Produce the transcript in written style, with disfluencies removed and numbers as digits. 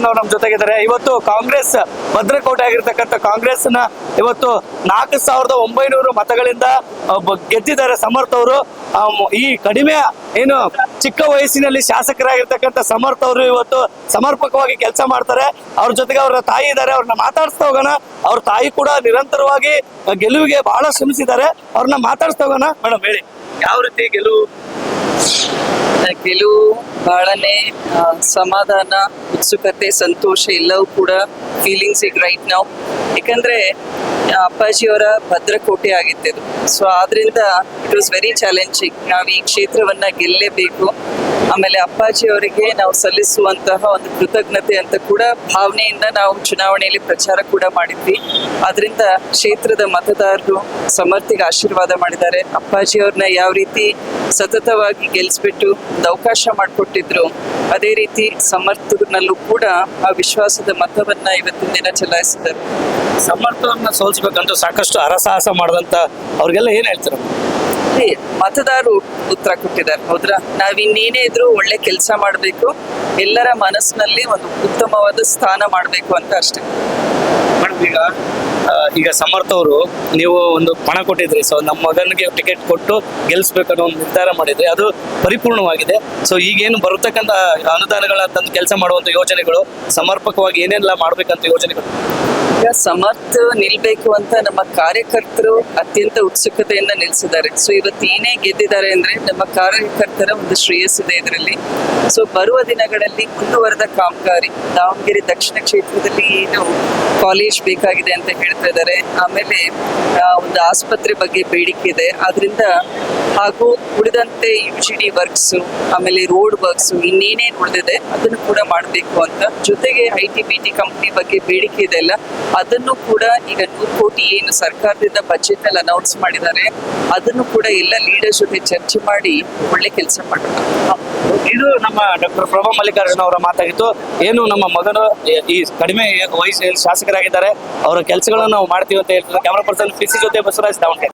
ಮಲ್ಲಿಕಾರ್ಜುನ್ ಅವರು ನಮ್ಮ ಜೊತೆಗಿದ್ದಾರೆ. ಇವತ್ತು ಕಾಂಗ್ರೆಸ್ ಭದ್ರಕೋಟೆ ಆಗಿರ್ತಕ್ಕಂಥ ಕಾಂಗ್ರೆಸ್ ನ ಇವತ್ತು 4,900 ಮತಗಳಿಂದ ಗೆದ್ದಿದ್ದಾರೆ ಸಮರ್ಥ್ ಅವರು. ಈ ಕಡಿಮೆ ಏನು ಚಿಕ್ಕ ವಯಸ್ಸಿನಲ್ಲಿ ಶಾಸಕರಾಗಿರ್ತಕ್ಕಂಥ ಸಮರ್ಥ್ ಅವರು ಇವತ್ತು ಸಮರ್ಪಕವಾಗಿ ಕೆಲಸ ಮಾಡ್ತಾರೆ. ಅವ್ರ ಜೊತೆಗೆ ಅವರ ತಾಯಿ ಇದ್ದಾರೆ, ಅವ್ರನ್ನ ಮಾತಾಡಿಸ್ತಾ ಹೋಗೋಣ. ಅವ್ರ ತಾಯಿ ಕೂಡ ನಿರಂತರವಾಗಿ ಗೆಲುವಿಗೆ ಬಹಳ ಶ್ರಮಿಸಿದ್ದಾರೆ, ಅವ್ರನ್ನ ಮಾತಾಡಿಸ್ತಾ ಹೋಗೋಣ. ಮೇಡಮ್ ಹೇಳಿ, ಯಾವ ರೀತಿ ಗೆಲುವು ಬಹಳನೇ ಸಮಾಧಾನ, ಉತ್ಸುಕತೆ, ಸಂತೋಷ ಎಲ್ಲವೂ ಕೂಡ ಫೀಲಿಂಗ್ಸ್ ಈಗ ರೈಟ್ ನಾವು. ಯಾಕಂದ್ರೆ ಅಪ್ಪಾಜಿಯವರ ಭದ್ರಕೋಟೆ ಆಗಿತ್ತು. ಸೊ ಆದ್ರಿಂದ ಇಟ್ ವಾಸ್ ವೆರಿ ಚಾಲೆಂಜಿಂಗ್. ನಾವು ಈ ಕ್ಷೇತ್ರವನ್ನ ಗೆಲ್ಲೇಬೇಕು. ಆಮೇಲೆ ಅಪ್ಪಾಜಿಯವರಿಗೆ ನಾವು ಸಲ್ಲಿಸುವಂತಹ ಒಂದು ಕೃತಜ್ಞತೆ ಅಂತ ಕೂಡ ಭಾವನೆಯಿಂದ ನಾವು ಚುನಾವಣೆಯಲ್ಲಿ ಪ್ರಚಾರ ಕೂಡ ಮಾಡಿದ್ವಿ. ಆದ್ರಿಂದ ಕ್ಷೇತ್ರದ ಮತದಾರರು ಸಮರ್ಥಿಗೆ ಆಶೀರ್ವಾದ ಮಾಡಿದ್ದಾರೆ. ಅಪ್ಪಾಜಿಯವ್ರನ್ನ ಯಾವ ರೀತಿ ಸತತವಾಗಿ ಗೆಲ್ಲಿಸ್ಬಿಟ್ಟು ಒಂದು ಅವಕಾಶ ಮಾಡಿಕೊಟ್ಟಿದ್ರು, ಅದೇ ರೀತಿ ಸಮರ್ಥನಲ್ಲೂ ಕೂಡ ಆ ವಿಶ್ವಾಸದ ಮತವನ್ನ ಇವತ್ತಿನ ದಿನ ಚಲಾಯಿಸಿದ್ದಾರೆ. ಸಮರ್ಥವನ್ನ ಸೋಲ್ಸ್ಬೇಕಂತ ಸಾಕಷ್ಟು ಹರಸಾಹಸ ಮಾಡಿದಂತ ಅವ್ರಿಗೆಲ್ಲ ಏನ್ ಹೇಳ್ತಾರೆ? ಮತದಾರರು ಉತ್ತರ ಕೊಟ್ಟಿದ್ದಾರೆ. ಹೌದ್ರಾ, ನಾವ್ ಇನ್ನೇನೇ ಇದ್ರು ಒಳ್ಳೆ ಕೆಲಸ ಮಾಡ್ಬೇಕು, ಎಲ್ಲರ ಮನಸ್ಸಿನಲ್ಲಿ ಒಂದು ಉತ್ತಮವಾದ ಸ್ಥಾನ ಮಾಡ್ಬೇಕು ಅಂತ ಅಷ್ಟೇ. ಮೇಡಮ್, ಈಗ ಸಮರ್ಥ್ ಅವರು ನೀವು ಒಂದು ಪಣ ಕೊಟ್ಟಿದ್ರಿ. ಸೊ ನಮ್ಮ ಮಗನಿಗೆ ಟಿಕೆಟ್ ಕೊಟ್ಟು ಗೆಲ್ಸ್ಬೇಕನ್ನೋ ಒಂದು ನಿರ್ಧಾರ ಮಾಡಿದ್ರಿ, ಅದು ಪರಿಪೂರ್ಣವಾಗಿದೆ. ಸೊ ಈಗೇನು ಬರತಕ್ಕಂಥ ಅನುದಾನಗಳ ತಂದು ಕೆಲಸ ಮಾಡುವಂತ ಯೋಜನೆಗಳು, ಸಮರ್ಪಕವಾಗಿ ಏನೆಲ್ಲ ಮಾಡ್ಬೇಕಂತ ಯೋಜನೆಗಳು? ಈಗ ಸಮರ್ಥ್ ನಿಲ್ಬೇಕು ಅಂತ ನಮ್ಮ ಕಾರ್ಯಕರ್ತರು ಅತ್ಯಂತ ಉತ್ಸುಕತೆಯಿಂದ ನಿಲ್ಸಿದ್ದಾರೆ. ಸೊ ಇವತ್ತು ಏನೇ ಗೆದ್ದಿದ್ದಾರೆ ಅಂದ್ರೆ ನಮ್ಮ ಕಾರ್ಯಕರ್ತರ ಒಂದು ಶ್ರೇಯಸ್ಸಿದೆ ಇದರಲ್ಲಿ. ಸೊ ಬರುವ ದಿನಗಳಲ್ಲಿ ಮುಂದುವರೆದ ಕಾಮಗಾರಿ, ದಾವಣಗೆರೆ ದಕ್ಷಿಣ ಕ್ಷೇತ್ರದಲ್ಲಿ ಏನು ಕಾಲೇಜ್ ಬೇಕಾಗಿದೆ ಅಂತ ಹೇಳ್ತಾ ಇದ್ದಾರೆ. ಆಮೇಲೆ ಒಂದು ಆಸ್ಪತ್ರೆ ಬಗ್ಗೆ ಬೇಡಿಕೆ ಇದೆ, ಆದ್ರಿಂದ ಹಾಗೂ ಉಳಿದಂತೆ UGD ವರ್ಕ್ಸ್, ಆಮೇಲೆ ರೋಡ್ ವರ್ಕ್ಸ್, ಇನ್ನೇನೇನು ಉಳಿದಿದೆ ಅದನ್ನು ಕೂಡ ಮಾಡಬೇಕು ಅಂತ. ಜೊತೆಗೆ IT-BT ಕಂಪ್ನಿ ಬಗ್ಗೆ ಬೇಡಿಕೆ ಇದೆ ಅಲ್ಲ, ಅದನ್ನು ಕೂಡ ಈಗ 100 ಕೋಟಿ ಏನು ಸರ್ಕಾರದಿಂದ ಬಜೆಟ್ ಅಲ್ಲಿ ಅನೌನ್ಸ್ ಮಾಡಿದ್ದಾರೆ, ಅದನ್ನು ಕೂಡ ಎಲ್ಲ ಲೀಡರ್ಸ್ ಜೊತೆ ಚರ್ಚೆ ಮಾಡಿ ಒಳ್ಳೆ ಕೆಲಸ ಮಾಡೋಣ. ಇದು ನಮ್ಮ ಡಾಕ್ಟರ್ ಪ್ರಭಾ ಮಲ್ಲಿಕಾರ್ಜುನ್ ಅವರ ಮಾತಾಗಿತ್ತು. ಏನು ನಮ್ಮ ಮಗನು ಈ ಕಡಿಮೆ ವಯಸ್ಸಿನಲ್ಲಿ ಶಾಸಕರಾಗಿದ್ದಾರೆ, ಅವರ ಕೆಲಸಗಳನ್ನು ನಾವು ಮಾಡ್ತೀವಿ ಅಂತ ಹೇಳ್ತಾರೆ. ಕ್ಯಾಮರಾ ಪರ್ಸನ್ PC ಜೊತೆ ಬಸವರಾಜ್, ದಾವಣಗೆರೆ.